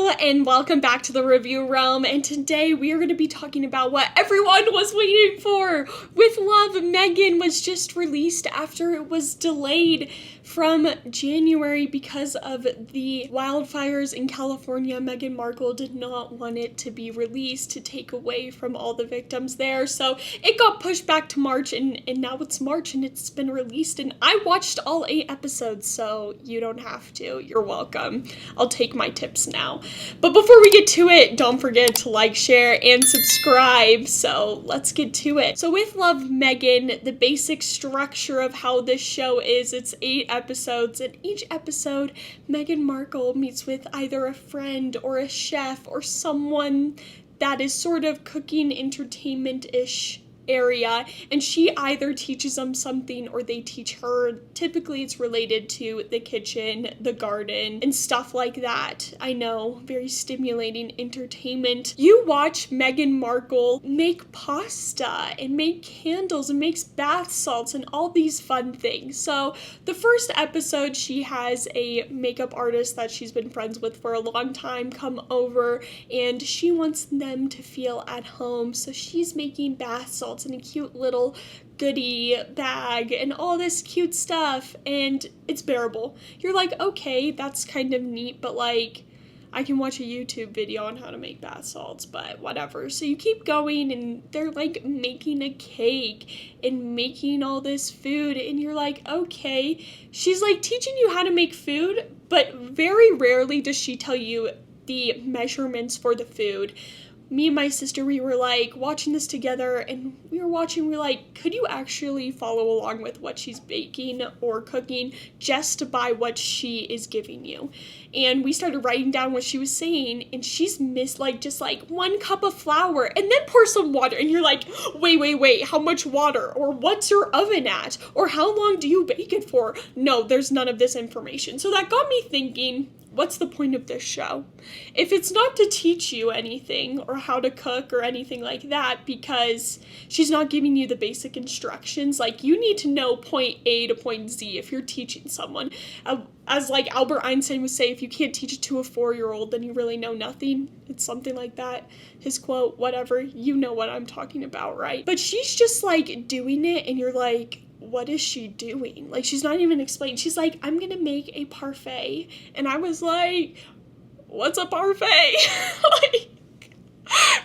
Hello and welcome back to the review realm, and today we are going to be talking about what everyone was waiting for. With Love, Meghan was just released after it was delayed from January because of the wildfires in California. Meghan Markle did not want it to be released to take away from all the victims there, so it got pushed back to March, and now it's March and it's been released, and I watched all 8 episodes, so you don't have to. You're welcome. I'll take my tips now. But before we get to it, don't forget to like, share, and subscribe. So let's get to it. So with Love, Meghan, the basic structure of how this show is, it's 8 episodes, and each episode, Meghan Markle meets with either a friend or a chef or someone that is sort of cooking entertainment-ish area, and she either teaches them something or they teach her. Typically it's related to the kitchen, the garden, and stuff like that. I know, very stimulating entertainment. You watch Meghan Markle make pasta and make candles and makes bath salts and all these fun things. So the first episode, she has a makeup artist that she's been friends with for a long time come over, and she wants them to feel at home, so she's making bath salts in a cute little goodie bag and all this cute stuff, and it's bearable. You're like, okay, that's kind of neat, but like, I can watch a YouTube video on how to make bath salts, but whatever. So you keep going, and they're like making a cake and making all this food, and you're like, okay. She's like teaching you how to make food, but very rarely does she tell you the measurements for the food. Me and my sister, we were like watching this together, and we're like, could you actually follow along with what she's baking or cooking just by what she is giving you? And we started writing down what she was saying, and she's missed like just like 1 cup of flour and then pour some water, and you're like, wait, how much water? Or what's your oven at? Or how long do you bake it for? No, there's none of this information. So that got me thinking, what's the point of this show? If it's not to teach you anything or how to cook or anything like that, because she's not giving you the basic instructions, like you need to know point A to point Z if you're teaching someone. As like Albert Einstein would say, if you can't teach it to a 4-year-old, then you really know nothing. It's something like that. His quote, whatever, you know what I'm talking about, right? But she's just like doing it, and you're like, what is she doing? Like, she's not even explaining. She's like, I'm gonna make a parfait. And I was like, what's a parfait? Like,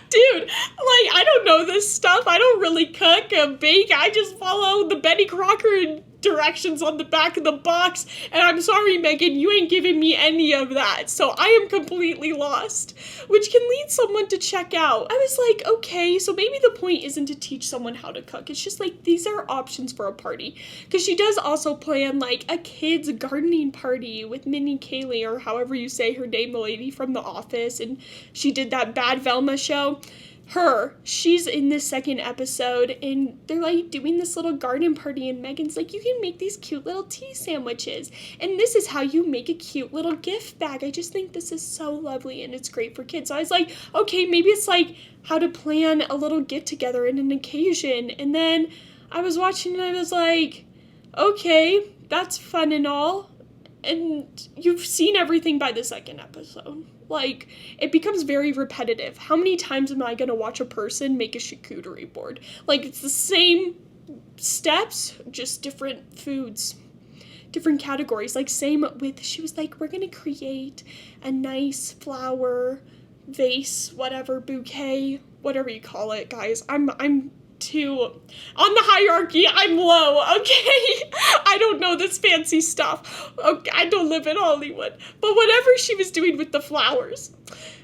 dude, like, I don't know this stuff. I don't really cook or bake. I just follow the Betty Crocker directions on the back of the box, and I'm sorry, Meghan, you ain't giving me any of that, so I am completely lost, which can lead someone to check out. I was like, okay, so maybe the point isn't to teach someone how to cook. It's just like, these are options for a party, because she does also plan like a kids gardening party with Minnie Kaling, or however you say her name, the lady from The Office, and she did that Bad Velma show. She's in this second episode, and they're like doing this little garden party, and Meghan's like, you can make these cute little tea sandwiches, and this is how you make a cute little gift bag. I just think this is so lovely, and it's great for kids. So I was like, okay, maybe it's like how to plan a little get together and an occasion. And then I was watching, and I was like, okay, that's fun and all, and you've seen everything by the second episode. Like, it becomes very repetitive. How many times am I gonna watch a person make a charcuterie board? Like, it's the same steps, just different foods, different categories. Like, same with, she was like, we're gonna create a nice flower vase, whatever, bouquet, whatever you call it, guys. I'm too on the hierarchy. I'm low, okay? I don't know this fancy stuff. Okay, I don't live in Hollywood. But whatever she was doing with the flowers.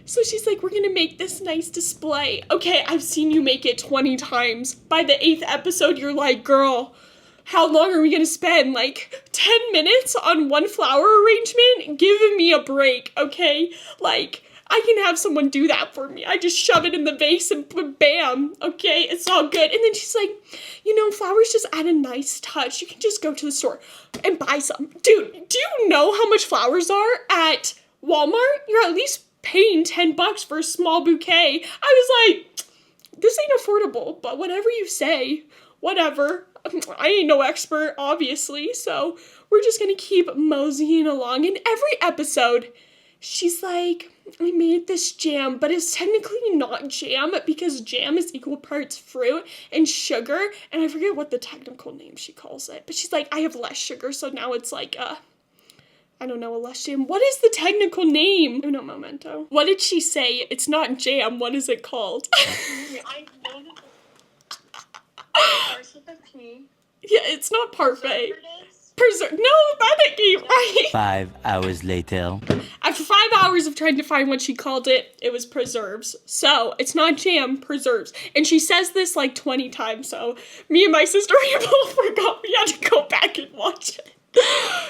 So she's like, we're gonna make this nice display. Okay, I've seen you make it 20 times. By the 8th episode, you're like, girl, how long are we gonna spend? Like 10 minutes on one flower arrangement? Give me a break, okay? Like, I can have someone do that for me. I just shove it in the vase and bam, okay, it's all good. And then she's like, you know, flowers just add a nice touch. You can just go to the store and buy some. Dude, do you know how much flowers are at Walmart? You're at least paying $10 for a small bouquet. I was like, this ain't affordable, but whatever you say, whatever. I ain't no expert, obviously, so we're just gonna keep moseying along. In every episode, she's like, I made this jam, but it's technically not jam because jam is equal parts fruit and sugar, and I forget what the technical name she calls it, but she's like, I have less sugar, so now it's like, I don't know, a less jam. What is the technical name? Uno momento. What did she say? It's not jam. What is it called? I know that starts with a P. Yeah, it's not parfait. No, panicky, right? 5 hours later. After 5 hours of trying to find what she called it, it was preserves. So, it's not jam, preserves. And she says this like 20 times, so me and my sister, we both forgot we had to go back and watch it.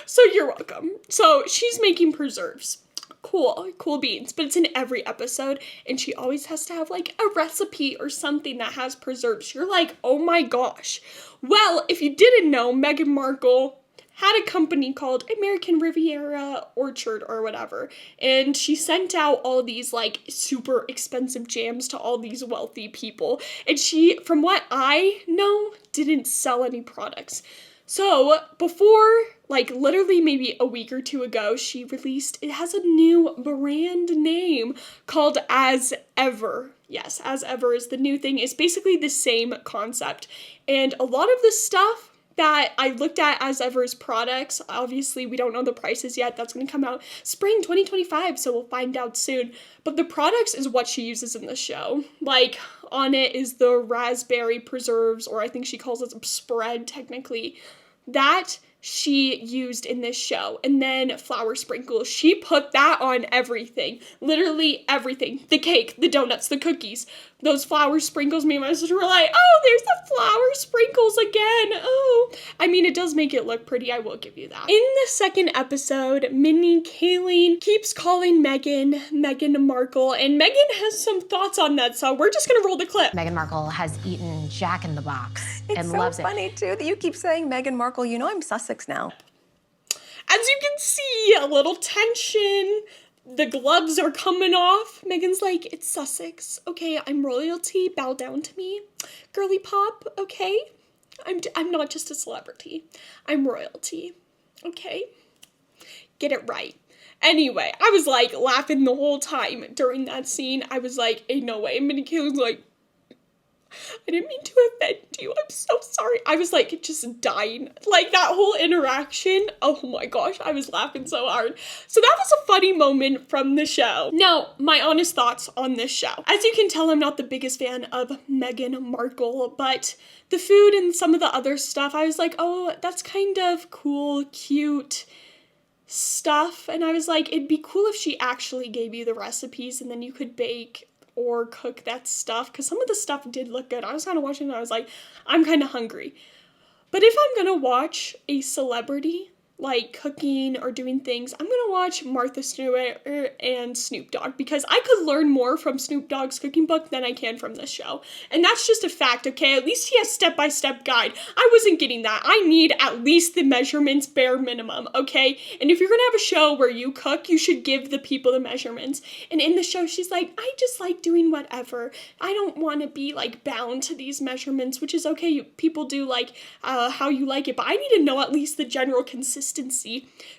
So you're welcome. So she's making preserves. Cool beans. But it's in every episode, and she always has to have like a recipe or something that has preserves. You're like, oh my gosh. Well, if you didn't know, Meghan Markle had a company called American Riviera Orchard or whatever, and she sent out all these like super expensive jams to all these wealthy people, and she, from what I know, didn't sell any products. So before, like literally maybe a week or two ago, she released, it has a new brand name called As Ever. Yes, As Ever is the new thing. It's basically the same concept, and a lot of the stuff that I looked at As Ever's products, obviously we don't know the prices yet, that's going to come out spring 2025, so we'll find out soon, but the products is what she uses in the show. Like, on it is the raspberry preserves, or I think she calls it spread technically, that she used in this show. And then flour sprinkles, she put that on everything, literally everything, the cake, the donuts, the cookies, those flour sprinkles. Me and my sister were like, oh, there's the flour sprinkles again. Oh, I mean, it does make it look pretty, I will give you that. In the second episode, Minnie Kaling keeps calling Meghan Markle, and Meghan has some thoughts on that, so we're just gonna roll the clip. Meghan Markle has eaten Jack in the Box and It's loves so it. funny, too, that you keep saying Meghan Markle. You know I'm Sussex now. As you can see, a little tension. The gloves are coming off. Meghan's like, it's Sussex. Okay, I'm royalty. Bow down to me. Girly pop, okay? I'm not just a celebrity. I'm royalty. Okay? Get it right. Anyway, I was like laughing the whole time during that scene. I was like, ain't no way. And Minnie Kaling's like, I didn't mean to offend you. I'm so sorry. I was like just dying. Like that whole interaction. Oh my gosh. I was laughing so hard. So that was a funny moment from the show. Now, my honest thoughts on this show. As you can tell, I'm not the biggest fan of Meghan Markle, but the food and some of the other stuff, I was like, oh, that's kind of cool, cute stuff. And I was like, it'd be cool if she actually gave you the recipes and then you could bake or cook that stuff, because some of the stuff did look good. I was kind of watching it and I was like, I'm kind of hungry. But if I'm gonna watch a celebrity like cooking or doing things, I'm gonna watch Martha Stewart and Snoop Dogg, because I could learn more from Snoop Dogg's cooking book than I can from this show. And that's just a fact, okay? At least he has step-by-step guide. I wasn't getting that. I need at least the measurements, bare minimum, okay? And if you're gonna have a show where you cook, you should give the people the measurements. And in the show, she's like, I just like doing whatever. I don't want to be like bound to these measurements, which is okay. People do like how you like it, but I need to know at least the general consistency.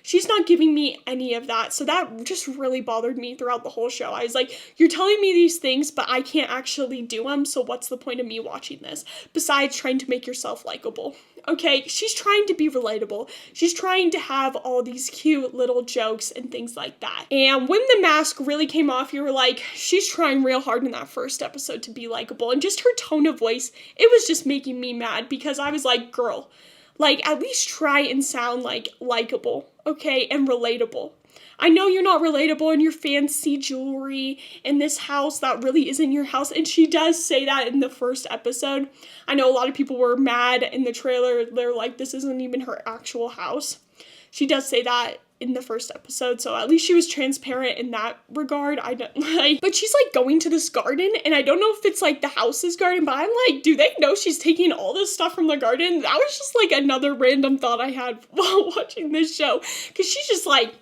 She's not giving me any of that, so that just really bothered me throughout the whole show. I was like, you're telling me these things, but I can't actually do them, so what's the point of me watching this, besides trying to make yourself likable? Okay, she's trying to be relatable. She's trying to have all these cute little jokes and things like that. And when the mask really came off, you were like, she's trying real hard in that first episode to be likable, and just her tone of voice, it was just making me mad, because I was like, girl, like, at least try and sound, like, likable, okay, and relatable. I know you're not relatable in your fancy jewelry in this house that really isn't your house, and she does say that in the first episode. I know a lot of people were mad in the trailer. They're like, this isn't even her actual house. She does say that in the first episode, so at least she was transparent in that regard. I don't like, but she's like going to this garden, and I don't know if it's like the house's garden, but I'm like, do they know she's taking all this stuff from the garden? That was just like another random thought I had while watching this show, because she's just like,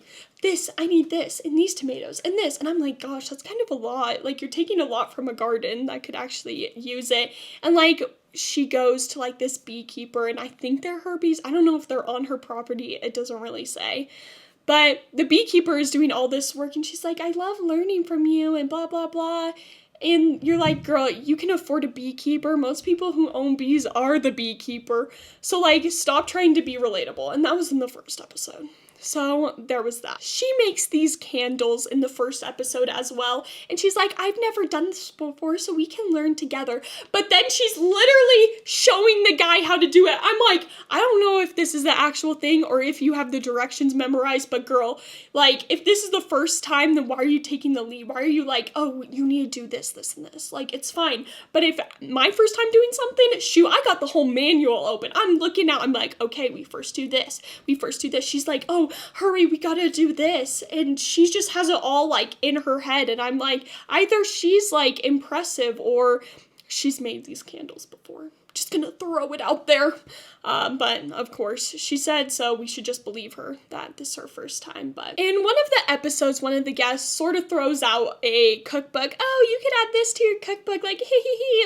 this, I need this, and these tomatoes, and this, and I'm like, gosh, that's kind of a lot. Like, you're taking a lot from a garden that could actually use it. And like, she goes to like this beekeeper, and I think they're her bees. I don't know if they're on her property. It doesn't really say. But the beekeeper is doing all this work and she's like, I love learning from you and blah, blah, blah. And you're like, girl, you can afford a beekeeper. Most people who own bees are the beekeeper. So like, stop trying to be relatable. And that was in the first episode. So there was that. She makes these candles in the first episode as well. And she's like, I've never done this before, so we can learn together. But then she's literally showing the guy how to do it. I'm like, I don't know if this is the actual thing or if you have the directions memorized, but girl, like, if this is the first time, then why are you taking the lead? Why are you like, oh, you need to do this, this, and this? Like, it's fine. But if my first time doing something, shoot, I got the whole manual open. I'm looking out, I'm like, okay, we first do this. We first do this. She's like, oh, hurry, we gotta do this. And she just has it all like in her head. And I'm like, either she's like impressive or she's made these candles before. Just gonna throw it out there. But of course she said, so we should just believe her that this is her first time. But in one of the episodes, one of the guests sort of throws out a cookbook. Oh, you could add this to your cookbook, like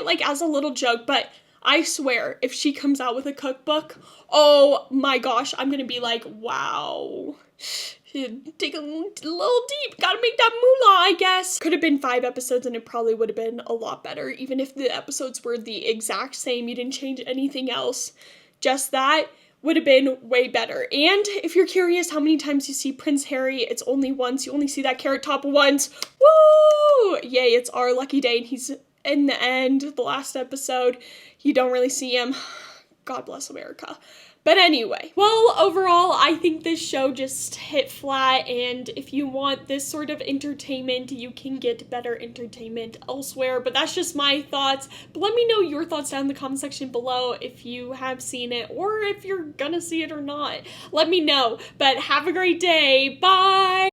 like as a little joke. But I swear, if she comes out with a cookbook, oh my gosh, I'm gonna be like, wow. Dig a little deep. Gotta make that moolah, I guess. Could have been 5 episodes and it probably would have been a lot better. Even if the episodes were the exact same, you didn't change anything else. Just that would have been way better. And if you're curious how many times you see Prince Harry, it's only once. You only see that carrot top once. Woo! Yay, it's our lucky day. And he's in the end, the last episode. You don't really see him. God bless America. But anyway, well, overall, I think this show just hit flat, and if you want this sort of entertainment, you can get better entertainment elsewhere, but that's just my thoughts. But let me know your thoughts down in the comment section below if you have seen it, or if you're gonna see it or not. Let me know, but have a great day. Bye!